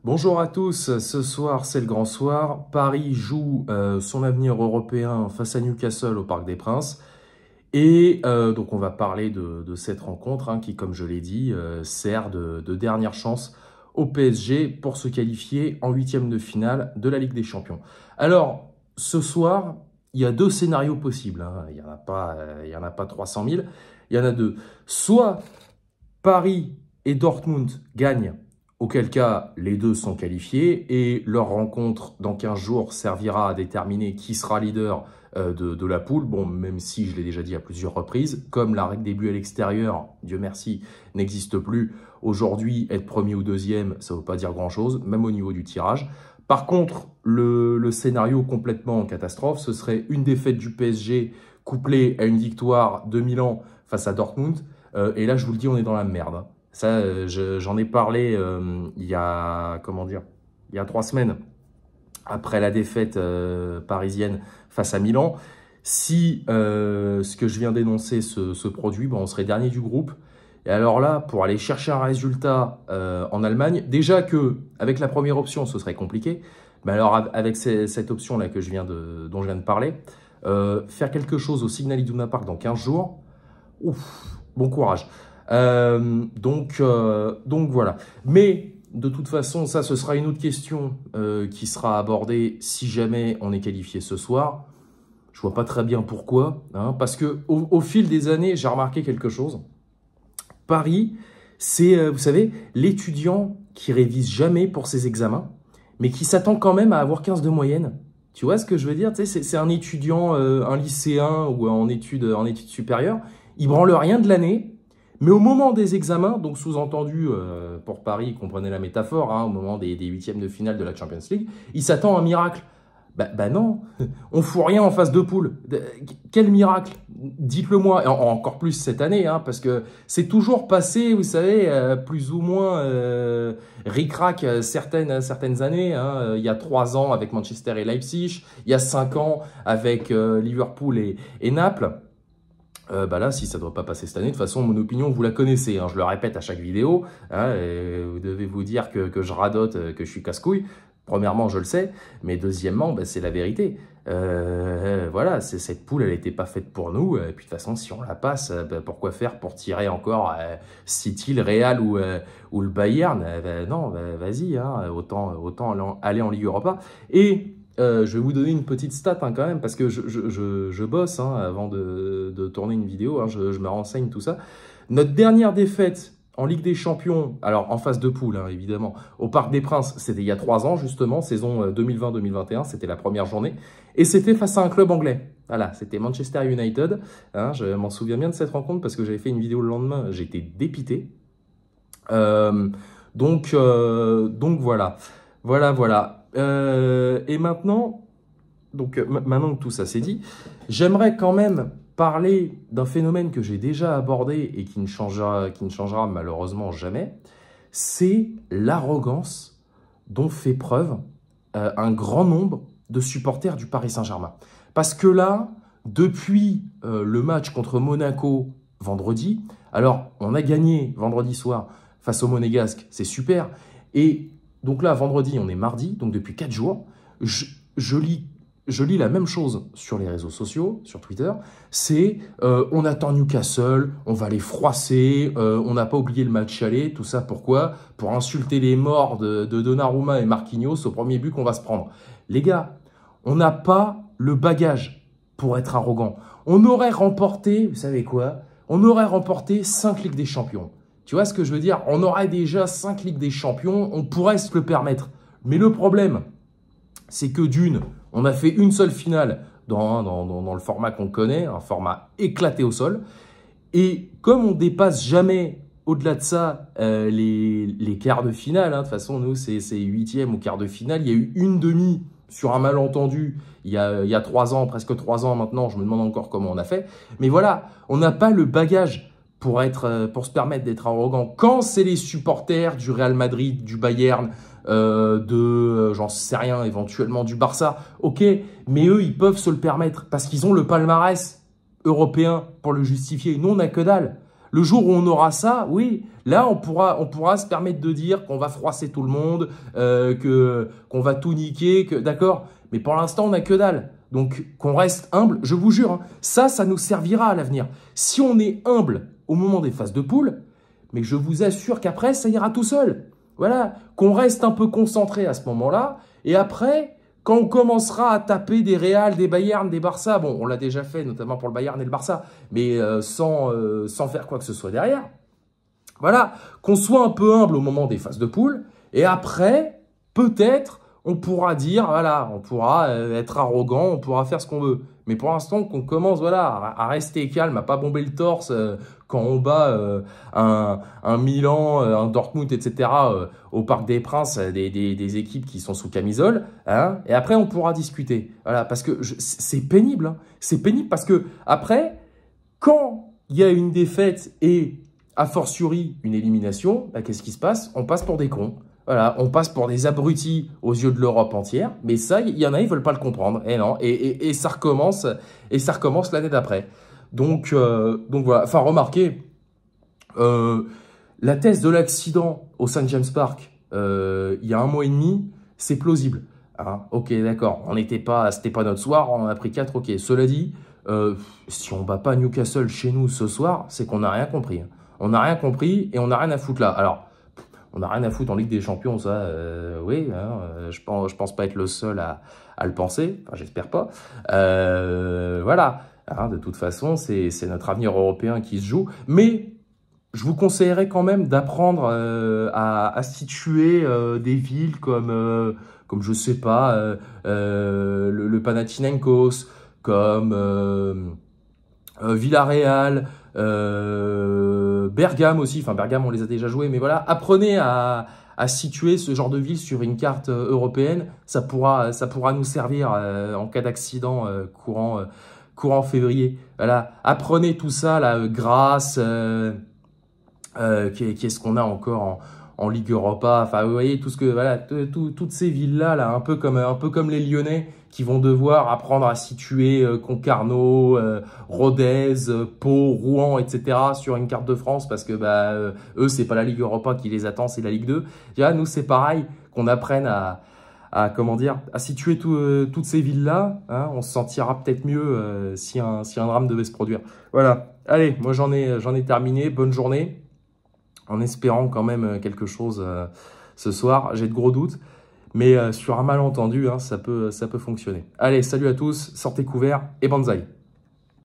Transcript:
Bonjour à tous, ce soir c'est le grand soir. Paris joue son avenir européen face à Newcastle au Parc des Princes. Et donc on va parler de cette rencontre qui, comme je l'ai dit, sert de dernière chance au PSG pour se qualifier en huitième de finale de la Ligue des Champions. Alors, ce soir, il y a deux scénarios possibles. Il n'y en a pas, il y en a pas 300 000, il y en a deux. Soit Paris et Dortmund gagnent, auquel cas les deux sont qualifiés et leur rencontre dans 15 jours servira à déterminer qui sera leader de la poule. Bon, même si je l'ai déjà dit à plusieurs reprises, comme la règle des buts à l'extérieur, Dieu merci, n'existe plus, aujourd'hui, être premier ou deuxième, ça ne veut pas dire grand-chose, même au niveau du tirage. Par contre, le scénario complètement en catastrophe, ce serait une défaite du PSG couplée à une victoire de Milan face à Dortmund. Et là, je vous le dis, on est dans la merde. Ça, j'en ai parlé il y a, il y a 3 semaines, après la défaite parisienne face à Milan. Si ce que je viens d'énoncer se produit, bon, on serait dernier du groupe. Et alors là, pour aller chercher un résultat en Allemagne, déjà que avec la première option, ce serait compliqué. Mais alors avec cette option-là dont je viens de parler, faire quelque chose au Signal Iduna Park dans 15 jours, ouf, bon courage. Donc voilà. Mais de toute façon, ça, ce sera une autre question qui sera abordée si jamais on est qualifié ce soir. Je vois pas très bien pourquoi, parce que au fil des années, j'ai remarqué quelque chose. Paris, c'est, vous savez, l'étudiant qui révise jamais pour ses examens, mais qui s'attend quand même à avoir 15 de moyenne. Tu vois ce que je veux dire? Tu sais, c'est un étudiant, un lycéen ou en études supérieures, il branle rien de l'année. Mais au moment des examens, donc sous-entendu pour Paris, comprenez la métaphore, au moment des huitièmes de finale de la Champions League, il s'attend à un miracle. Bah non, on fout rien en phase de poule. Quel miracle? Dites-le moi, et encore plus cette année, parce que c'est toujours passé, vous savez, plus ou moins ric-rac certaines années. Il y a 3 ans avec Manchester et Leipzig, il y a 5 ans avec Liverpool et Naples. Là, si ça ne doit pas passer cette année, de toute façon, mon opinion, vous la connaissez. Je le répète à chaque vidéo. Vous devez vous dire que je radote, que je suis casse-couille. Premièrement, je le sais. Mais deuxièmement, c'est la vérité. Voilà, cette poule, elle n'était pas faite pour nous. Et puis, de toute façon, si on la passe, pourquoi faire pour tirer encore City, le Real ou le Bayern? Non, vas-y, autant aller en Ligue Europa. Et je vais vous donner une petite stat quand même, parce que je bosse avant de tourner une vidéo, je me renseigne, tout ça. Notre dernière défaite en Ligue des Champions, alors en phase de poule évidemment, au Parc des Princes, c'était il y a 3 ans justement, saison 2020-2021, c'était la première journée, et c'était face à un club anglais. Voilà, c'était Manchester United. Je m'en souviens bien de cette rencontre parce que j'avais fait une vidéo le lendemain, j'étais dépité. Donc voilà. Voilà. Et maintenant, maintenant que tout ça c'est dit, j'aimerais quand même parler d'un phénomène que j'ai déjà abordé et qui ne changera malheureusement jamais. C'est l'arrogance dont fait preuve un grand nombre de supporters du Paris Saint-Germain. Parce que là, depuis le match contre Monaco vendredi, alors on a gagné vendredi soir face au Monégasque, c'est super. Et donc là, vendredi, on est mardi, donc depuis 4 jours, je lis la même chose sur les réseaux sociaux, sur Twitter, c'est on attend Newcastle, on va les froisser, on n'a pas oublié le match aller, tout ça pourquoi? Pour insulter les morts de Donnarumma et Marquinhos au premier but qu'on va se prendre. Les gars, on n'a pas le bagage pour être arrogant. On aurait remporté, vous savez quoi? On aurait remporté 5 Ligues des Champions. Tu vois ce que je veux dire? On aurait déjà 5 Ligues des Champions, on pourrait se le permettre. Mais le problème, c'est que d'une, on a fait une seule finale dans le format qu'on connaît, un format éclaté au sol. Et comme on dépasse jamais, au-delà de ça, les quarts de finale, de toute façon, nous, c'est 8e ou quart de finale. Il y a eu une demi sur un malentendu il y a 3 ans, presque 3 ans maintenant. Je me demande encore comment on a fait. Mais voilà, on n'a pas le bagage pour se permettre d'être arrogant. Quand c'est les supporters du Real Madrid, du Bayern, j'en sais rien, éventuellement du Barça, ok, mais eux, ils peuvent se le permettre parce qu'ils ont le palmarès européen pour le justifier. Nous, on n'a que dalle. Le jour où on aura ça, oui, Là, on pourra se permettre de dire qu'on va froisser tout le monde, qu'on va tout niquer, d'accord? Mais pour l'instant, on n'a que dalle. Donc, qu'on reste humble, je vous jure, hein, ça nous servira à l'avenir. Si on est humble au moment des phases de poule, mais je vous assure qu'après, ça ira tout seul. Voilà, qu'on reste un peu concentré à ce moment-là. Et après, quand on commencera à taper des Real, des Bayern, des Barça, bon, on l'a déjà fait, notamment pour le Bayern et le Barça, mais sans faire quoi que ce soit derrière. Voilà, qu'on soit un peu humble au moment des phases de poule. Et après, peut-être, on pourra dire, voilà, on pourra être arrogant, on pourra faire ce qu'on veut. Mais pour l'instant, qu'on commence voilà, à rester calme, à pas bomber le torse quand on bat un Milan, un Dortmund, etc. Au Parc des Princes, des équipes qui sont sous camisole. Hein, et après, on pourra discuter. Voilà, parce que c'est pénible. Hein, c'est pénible parce que après, quand il y a une défaite et a fortiori une élimination, bah, qu'est-ce qui se passe? On passe pour des cons. Voilà, on passe pour des abrutis aux yeux de l'Europe entière, mais ça, il y en a, ils veulent pas le comprendre. Et non, et ça recommence l'année d'après. Donc voilà. Enfin, remarquez, la thèse de l'accident au St. James Park, il y a 1 mois et demi, c'est plausible. Hein, ok, d'accord. C'était pas notre soir, on en a pris 4. Ok. Cela dit, si on bat pas Newcastle chez nous ce soir, c'est qu'on n'a rien compris. On n'a rien compris et on n'a rien à foutre là. Alors. On n'a rien à foutre en Ligue des Champions, ça, oui, hein, je pense pas être le seul à le penser, enfin j'espère pas. Voilà, hein, de toute façon, c'est notre avenir européen qui se joue, mais je vous conseillerais quand même d'apprendre à situer des villes comme je sais pas, le Panathinaikos, comme Villarreal, Bergame aussi, enfin Bergame on les a déjà joués, mais voilà, apprenez à situer ce genre de ville sur une carte européenne, ça pourra nous servir en cas d'accident courant février. Voilà, apprenez tout ça, là, Grasse, qu'est-ce qu'on a encore en Ligue Europa, enfin vous voyez tout ce que voilà, toutes ces villes là, un peu comme les Lyonnais qui vont devoir apprendre à situer Concarneau, Rodez, Pau, Rouen, etc. sur une carte de France parce que eux c'est pas la Ligue Europa qui les attend, c'est la Ligue 2. Là, nous c'est pareil, qu'on apprenne à situer toutes ces villes là, hein, on se sentira peut-être mieux si un drame devait se produire. Voilà, allez, moi j'en ai terminé, bonne journée. En espérant quand même quelque chose ce soir. J'ai de gros doutes, mais sur un malentendu, hein, ça peut fonctionner. Allez, salut à tous, sortez couverts et banzai.